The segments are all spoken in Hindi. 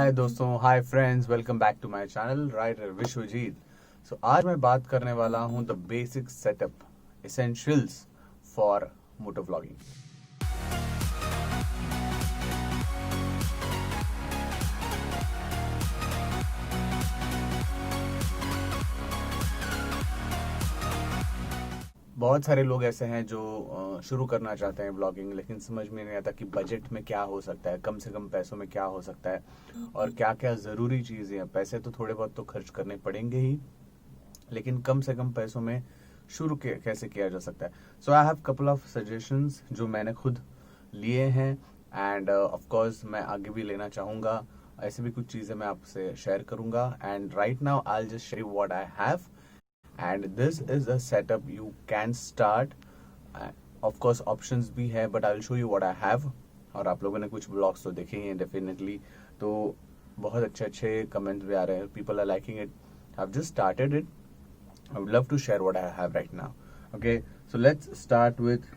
हाय दोस्तों, hi friends, welcome back to my channel writer Vishwajeet. आज मैं बात करने वाला हूं the basic setup essentials for moto vlogging. बहुत सारे लोग ऐसे हैं जो शुरू करना चाहते हैं ब्लॉगिंग, लेकिन समझ में नहीं आता कि बजट में क्या हो सकता है, कम से कम पैसों में क्या हो सकता है और क्या क्या ज़रूरी चीज़ें हैं। पैसे तो थोड़े बहुत तो खर्च करने पड़ेंगे ही, लेकिन कम से कम पैसों में शुरू कैसे किया जा सकता है। So I have couple of suggestions जो मैंने खुद लिए हैं एंड ऑफ कोर्स मैं आगे भी लेना चाहूँगा। ऐसे भी कुछ चीज़ें मैं आपसे शेयर करूँगा and right now I will just share you what I have and this is a setup you can start. Of course options भी है, but I'll show you what I have। और आप लोगों ने कुछ ब्लॉग्स तो देखे ही हैं डेफिनेटली, तो बहुत अच्छे अच्छे कमेंट्स भी आ रहे हैं, people are liking it। I've just started it। I would love to share what I have right now। Okay, so let's start with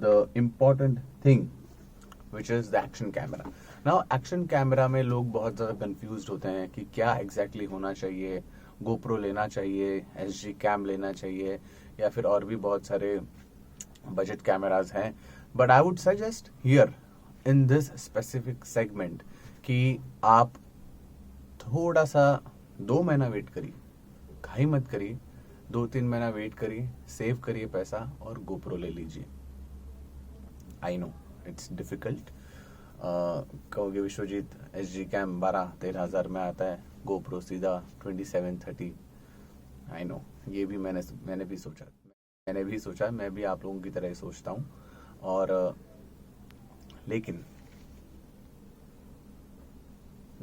the important thing which is the action camera। Now action camera में लोग बहुत ज़्यादा confused होते हैं कि क्या exactly होना चाहिए। GoPro लेना चाहिए, SG कैम लेना चाहिए, या फिर और भी बहुत सारे बजट कैमराज हैं। But I would suggest here in this specific segment कि आप थोड़ा सा 2 महीना वेट करिए, घाई मत करिए, 2-3 महीना वेट करिए, सेव करिए पैसा और GoPro ले लीजिए। I know it's difficult. कहोगे विश्वजीत SG कैम 12-13 हज़ार में आता है, GoPro सीधा 27-30। आई नो, ये भी मैंने भी सोचा, मैं भी आप लोगों की तरह ही सोचता हूँ। और लेकिन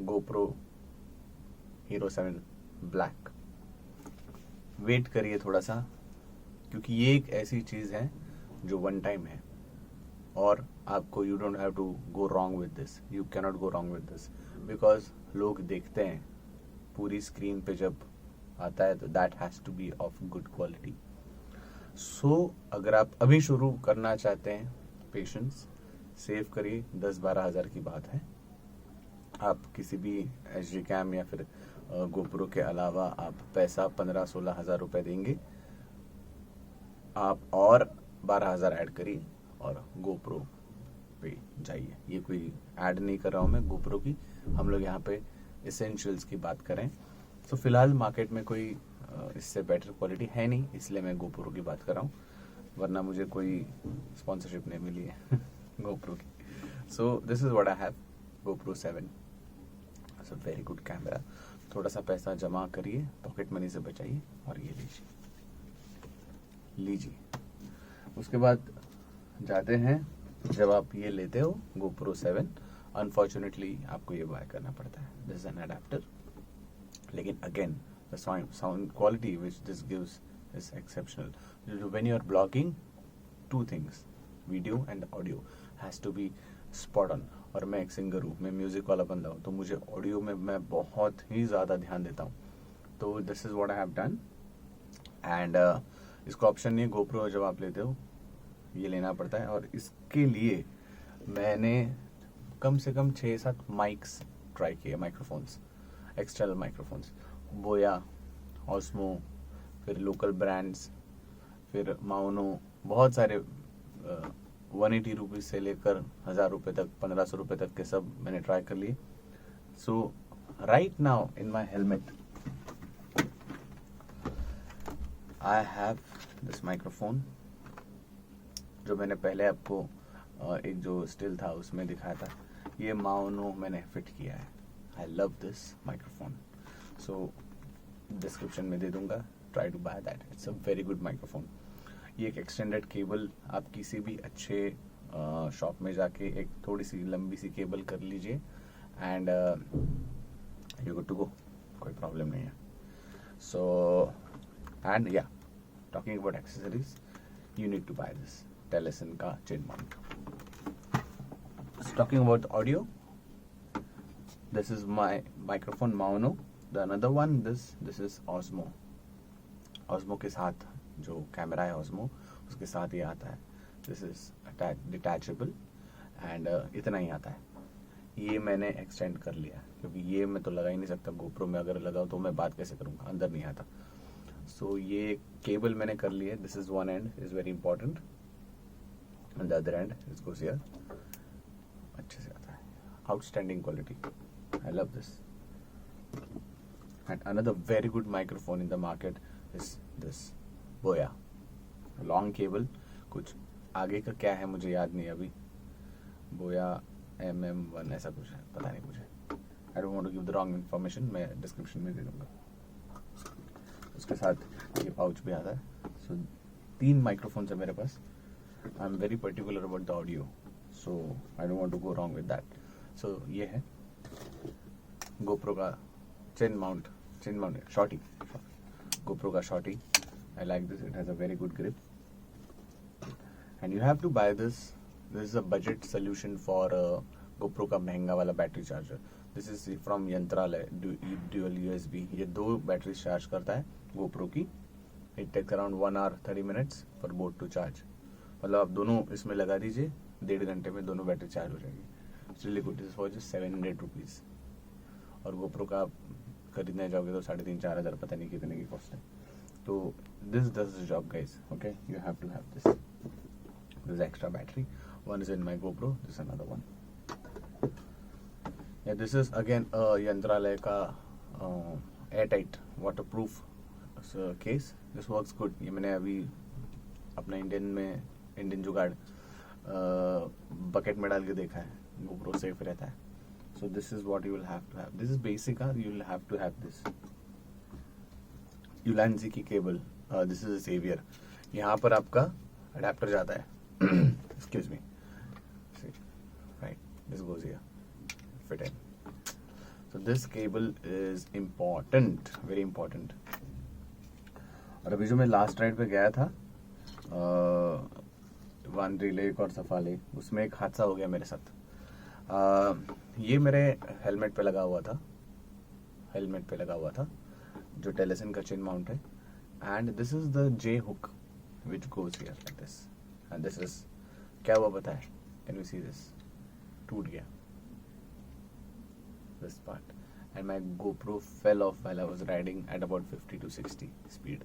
GoPro Hero 7 ब्लैक, वेट करिए थोड़ा सा, क्योंकि ये एक ऐसी चीज़ है जो वन टाइम है और आपको you don't have to go wrong with this, you cannot go wrong with this, because लोग देखते हैं पूरी स्क्रीन पे जब आता है तो that has to be of good quality. So अगर आप अभी शुरू करना चाहते हैं, पेशेंस, सेव करिए। 10-12 हज़ार की बात है। आप किसी भी SG कैम या फिर GoPro के अलावा आप पैसा 15-16 हज़ार रुपये देंगे, आप और 12 हज़ार ऐड करिए और GoPro पे जाइए। ये कोई ऐड नहीं कर रहा हूँ मैं GoPro की, हम लोग यहाँ पे एसेंशियल्स की बात करें। तो फिलहाल मार्केट में कोई इससे बेटर क्वालिटी है नहीं, इसलिए मैं GoPro की बात कर रहा हूँ, वरना मुझे कोई स्पॉन्सरशिप नहीं मिली है GoPro की। So this is what I have, GoPro 7। It's a very good camera. थोड़ा सा पैसा जमा करिए, पॉकेट मनी से बचाइए और ये लीजिए। उसके बाद जाते हैं, जब आप ये लेते हो GoPro 7, अनफॉर्चुनेटली आपको ये बाय करना पड़ता है, दिस एन अडेप्टर। लेकिन again the sound quality which this gives is exceptional. When you are blogging, 2 things, video and audio has to be spot on. और मैं एक सिंगर हूँ, मैं म्यूजिक वाला बंदा हूँ, तो मुझे ऑडियो में मैं बहुत ही ज़्यादा ध्यान देता हूँ। तो this is what I have done and इसका ऑप्शन नहीं है GoPro जब आप लेते हो, ये लेना पड़ता है। और इसके लिए मैंने कम से कम 6-7 माइक्स ट्राई किए, माइक्रोफोन्स, एक्सटर्नल माइक्रोफोन्स, बोया, ऑस्मो, फिर लोकल ब्रांड्स, फिर माउनो, बहुत सारे 180 रुपीज़ से लेकर 1000 रुपये तक, 1500 रुपये तक के सब मैंने ट्राई कर लिए। So right now in my helmet I have this microphone, जो मैंने पहले आपको एक जो स्टिल था उसमें दिखाया था। ये माउनो मैंने फिट किया है। I love this microphone, so description में दे दूंगा, try to buy that, it's a very good microphone. ये एक एक्सटेंडेड केबल, आप किसी भी अच्छे शॉप में जाके एक थोड़ी सी लंबी सी केबल कर लीजिए and you good to go, कोई प्रॉब्लम नहीं है। So and yeah, talking about accessories, you need to buy this Telesin ka chin mount। So talking about audio, this is my microphone Maono। The another one, this is Osmo। Osmo के साथ जो कैमरा है Osmo, उसके साथ ये आता है। This is detachable and इतना ही आता है। ये मैंने एक्सटेंड कर लिया। क्योंकि ये मैं तो लगा ही नहीं सकता, गोप्रो में अगर लगाऊं तो मैं बात कैसे करूंगा, अंदर नहीं आता। सो ये केबल मैंने कर ली है। This is one and is very important, and the other and is goes here. अच्छे से आता है, outstanding quality, I love this. And another very good microphone in the market is this बोया लॉन्ग केबल। कुछ आगे का क्या है मुझे याद नहीं अभी, बोया MM1 ऐसा कुछ है, पता नहीं मुझे। I don't want to give the wrong information, मैं डिस्क्रिप्शन में दे दूंगा। उसके साथ ये पाउच भी आता है। सो 3 माइक्रोफोन्स है मेरे पास। I am very particular about the audio, so I don't want to go wrong with that. So ये है गोप्रो का चेन माउंट शॉर्टी, गोप्रो का shorty. I like this, it has a very good grip, and you have to buy this. This is a budget solution for GoPro का महंगा वाला battery charger. This is from Yantrala dual USB। ये 2 बैटरी चार्ज करता है GoPro की। It takes around 1 hour 30 minutes for both to charge। मतलब आप दोनों इसमें लगा दीजिए, 1.5 घंटे में दोनों बैटरी चार्ज हो जाएगी। It's really good। This is for just 700 rupees। और GoPro का आप खरीदने जाओगे तो 3,500-4 हज़ार पता नहीं कितने की कॉस्ट है। So this does the job, guys. Okay, you have to have this. This is extra battery. One is in my GoPro. This is another one. Yeah, this is again Yantralaya का airtight waterproof case. This works good. ये मैंने अभी अपना इंडियन जुगाड़ बकेट में डाल के देखा है, GoPro सेफ रहता है। So this is what you will have to have. This is basic. You will have to have this. यूलांजी की केबल, दिस इज सेवियर। यहाँ पर आपका अडेप्टर जाता है, excuse me, right, this goes here, fit in. So this cable is important, very important. और अभी जो मैं लास्ट राइड पे गया था वांद्री लेक और सफा लेक, उसमें एक हादसा हो गया मेरे साथ। ये मेरे हेलमेट पे लगा हुआ था, जो टेलेसन का चिन माउंट है। And this is the J hook which goes here like this, and this is क्या हुआ पता है? Can you see this? टूट गया this part, and my GoPro fell off while I was riding at about 50 to 60 speed.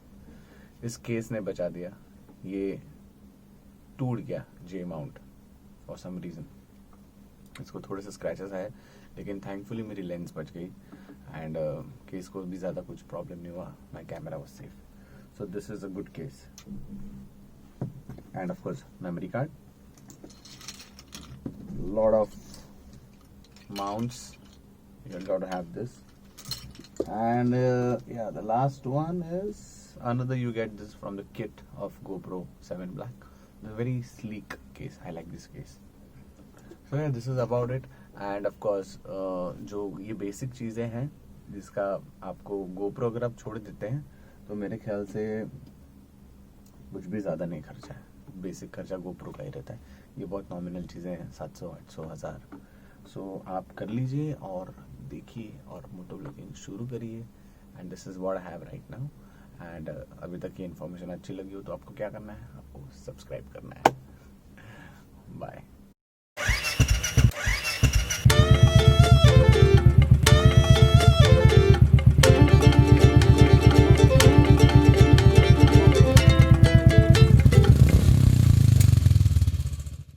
इस केस ने बचा दिया। ये टूट गया J mount for some reason। इसको थोड़े से स्क्रैचेस आए, लेकिन थैंकफुली मेरी लेंस बच गई, एंड केस को भी ज़्यादा कुछ प्रॉब्लम नहीं हुआ। My camera was safe. So this is a good case. End of course memory card, lot of mounts, you got to have this. And yeah, the last one is another, you get this from the kit of GoPro 7 Black. It's a very sleek case, I like this case. So yeah, this is about it. And of course जो ये बेसिक चीज़ें हैं जिसका आपको GoPro अगर आप छोड़ देते हैं तो मेरे ख्याल से कुछ भी ज़्यादा नहीं खर्चा है। बेसिक खर्चा GoPro का ही रहता है। ये बहुत नॉमिनल चीज़ें हैं, 700, 800, 1000। सो आप कर लीजिए और देखिए और मोटो ब्लॉगिंग शुरू करिए। And this is what I have right now. And अभी तक ये इन्फॉर्मेशन अच्छी लगी हो तो आपको क्या करना है, आपको सब्सक्राइब करना है। बाय।